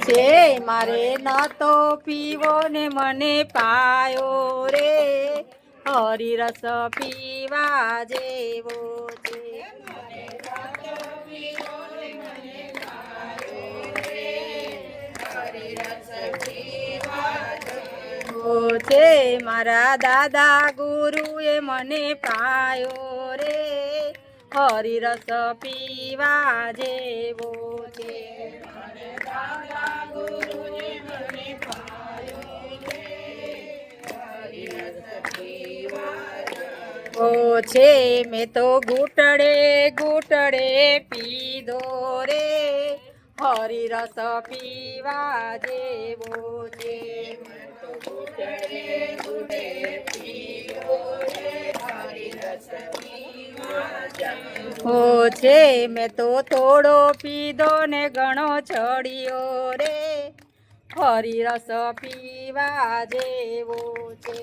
છે મારે ન તો પીવો ને મને પાયો રે હરિરસ પીવા જેવો છે છે મારા દાદા ગુરુએ મને પાયો રે હરિરસ પીવા જેવો છે ઓ છે મેં તો ઘૂંટડે ઘૂંટડે પીધો રે હરિરસ પીવા જેવો છે ઓ છે મેં તો થોડો પીધો ને ઘણો ચડ્યો રે હરિરસ પીવા જેવો છે